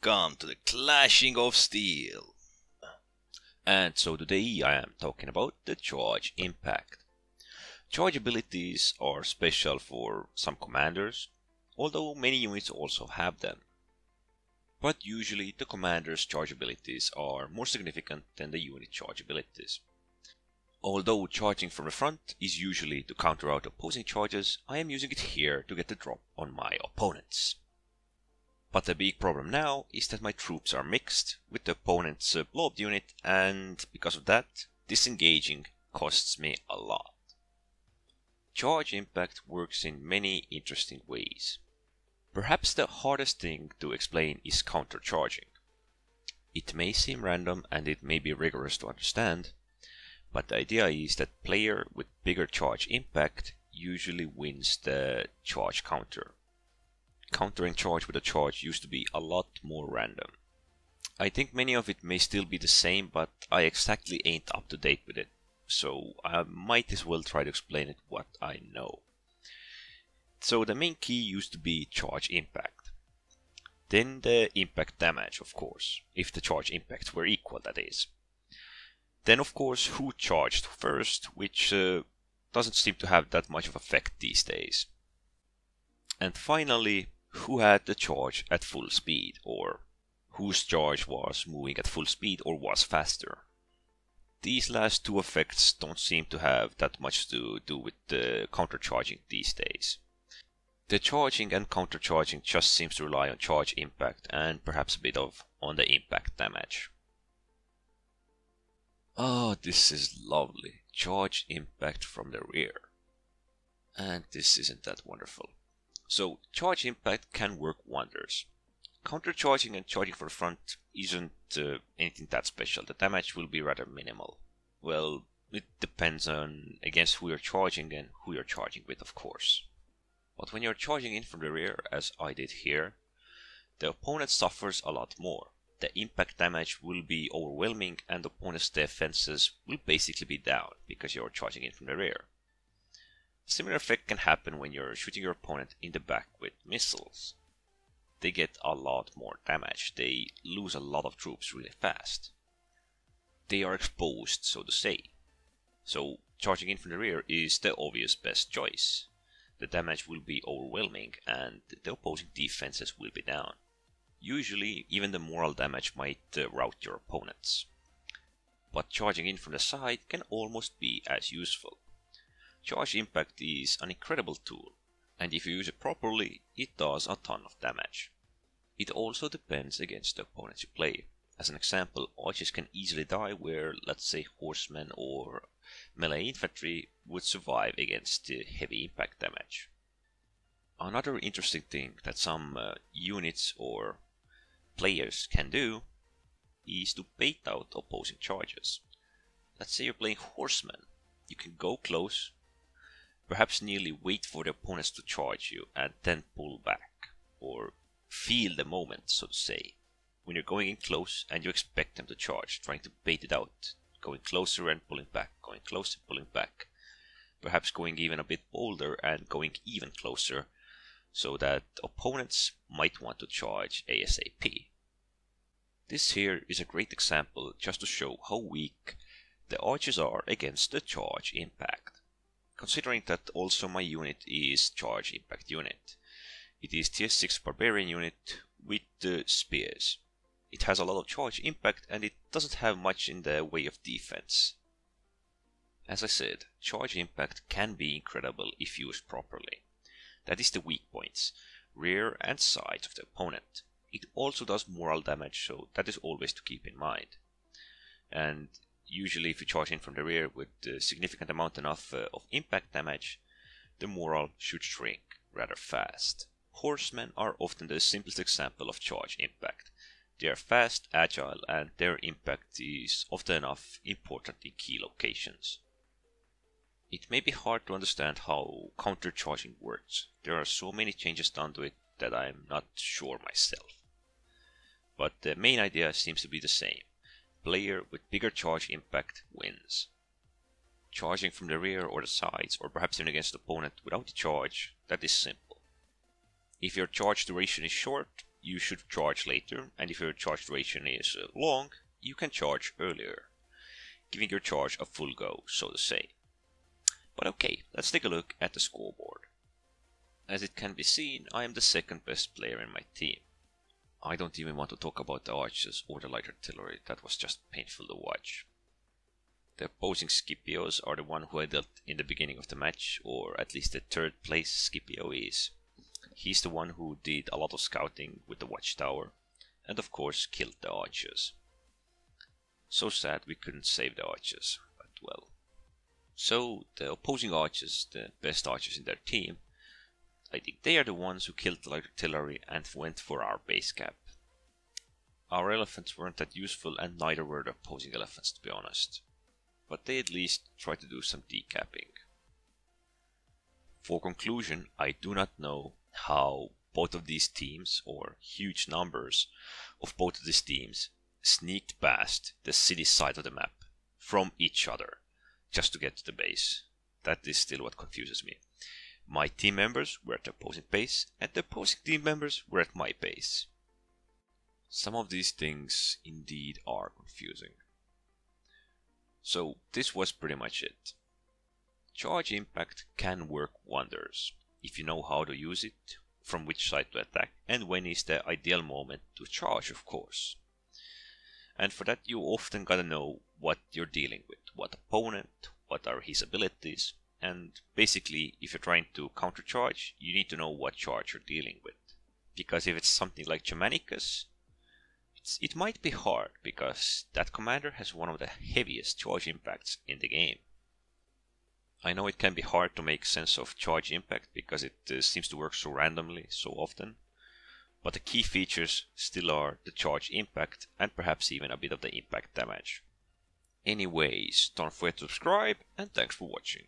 welcome to the Clashing of Steel. And so today I am talking about the charge impact. Charge abilities are special for some commanders, although many units also have them. But usually the commander's charge abilities are more significant than the unit charge abilities. Although charging from the front is usually to counter out opposing charges, I am using it here to get the drop on my opponents. But the big problem now is that my troops are mixed with the opponent's blob unit, and because of that, disengaging costs me a lot. Charge impact works in many interesting ways. Perhaps the hardest thing to explain is countercharging. It may seem random and it may be rigorous to understand, but the idea is that player with bigger charge impact usually wins the charge counter. Countering charge with a charge used to be a lot more random. I think many of it may still be the same, but I exactly ain't up to date with it, so I might as well try to explain it what I know. So the main key used to be charge impact. Then the impact damage, of course, if the charge impacts were equal, that is. Then of course who charged first, which doesn't seem to have that much of effect these days. And finally, who had the charge at full speed, or whose charge was moving at full speed or was faster. These last two effects don't seem to have that much to do with the countercharging these days. The charging and countercharging just seems to rely on charge impact and perhaps a bit on the impact damage. Oh, this is lovely. Charge impact from the rear. And this isn't that wonderful. So, charge impact can work wonders. Countercharging and charging for the front isn't anything that special. The damage will be rather minimal. Well, it depends on against who you're charging and who you're charging with, of course. But when you're charging in from the rear, as I did here, the opponent suffers a lot more. The impact damage will be overwhelming and the opponent's defenses will basically be down because you're charging in from the rear. Similar effect can happen when you're shooting your opponent in the back with missiles. They get a lot more damage, they lose a lot of troops really fast. They are exposed, so to say. So charging in from the rear is the obvious best choice. The damage will be overwhelming and the opposing defenses will be down. Usually even the moral damage might rout your opponents. But charging in from the side can almost be as useful. Charge impact is an incredible tool, and if you use it properly, it does a ton of damage. It also depends against the opponents you play. As an example, archers can easily die where, let's say, horsemen or melee infantry would survive against heavy impact damage. Another interesting thing that some units or players can do is to bait out opposing charges. Let's say you're playing horsemen. You can go close, perhaps nearly wait for the opponents to charge you and then pull back, or feel the moment, so to say. When you're going in close and you expect them to charge, trying to bait it out, going closer and pulling back, going closer, pulling back, perhaps going even a bit bolder and going even closer, so that opponents might want to charge ASAP. This here is a great example just to show how weak the archers are against the charge impact. Considering that also my unit is charge impact unit. It is tier 6 barbarian unit with spears. It has a lot of charge impact and it doesn't have much in the way of defense. As I said, charge impact can be incredible if used properly. That is the weak points, rear and sides of the opponent. It also does moral damage, so that is always to keep in mind. And usually if you charge in from the rear with a significant amount enough of impact damage, the moral should shrink rather fast. Horsemen are often the simplest example of charge impact. They are fast, agile, and their impact is often enough important in key locations. It may be hard to understand how countercharging works. There are so many changes done to it that I am not sure myself. But the main idea seems to be the same. Player with bigger charge impact wins. Charging from the rear or the sides, or perhaps even against the opponent without the charge, that is simple. If your charge duration is short, you should charge later, and if your charge duration is long, you can charge earlier, giving your charge a full go, so to say. But okay, let's take a look at the scoreboard. As it can be seen, I am the second best player in my team. I don't even want to talk about the archers or the light artillery, that was just painful to watch. The opposing Scipios are the one who I dealt in the beginning of the match, or at least the third place Scipio is. He's the one who did a lot of scouting with the watchtower, and of course killed the archers. So sad we couldn't save the archers, but well. So the opposing archers, the best archers in their team, I think they are the ones who killed the light artillery and went for our base cap. Our elephants weren't that useful, and neither were the opposing elephants, to be honest. But they at least tried to do some decapping. For conclusion, I do not know how both of these teams, or huge numbers of both of these teams, sneaked past the city side of the map from each other just to get to the base. That is still what confuses me. My team members were at the opposing base, and the opposing team members were at my base. Some of these things indeed are confusing. So this was pretty much it. Charge impact can work wonders if you know how to use it, from which side to attack, and when is the ideal moment to charge, of course. And for that you often gotta know what you're dealing with, what opponent, what are his abilities, and basically if you're trying to countercharge, you need to know what charge you're dealing with. Because if it's something like Germanicus, it might be hard, because that commander has one of the heaviest charge impacts in the game. I know it can be hard to make sense of charge impact, because it seems to work so randomly so often, but the key features still are the charge impact and perhaps even a bit of the impact damage. Anyways, don't forget to subscribe, and thanks for watching.